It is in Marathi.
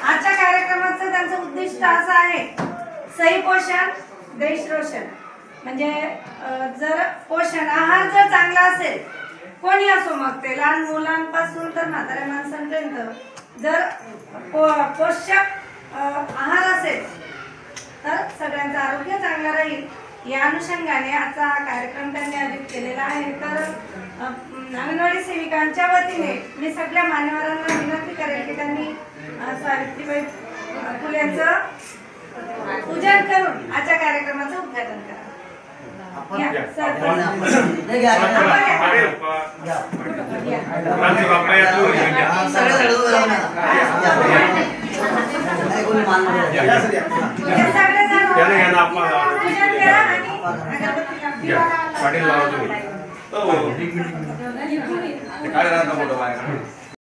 आजच्या कार्यक्रमाचं त्यांचं उद्दिष्ट असं आहे, सही पोषण देश रोशन. म्हणजे जर पोषण आहार जर चांगला असेल, कोणी असो मग ते लहान मुलांपासून तर म्हाताऱ्या माणसांपर्यंत, जर पोषक आहार असेल तर सगळ्यांचं आरोग्य चांगलं राहील. या अनुषंगाने आजचा कार्यक्रम त्यांनी आयोजित केलेला आहे. तर अंगणवाडी सेविकांच्या वतीने मी सगळ्या मान्यवरांना विनंती करेल की त्यांनी सावित्रीबाई फुलेंचं पूजन करून आजच्या कार्यक्रमाचं उद्घाटन करा. काय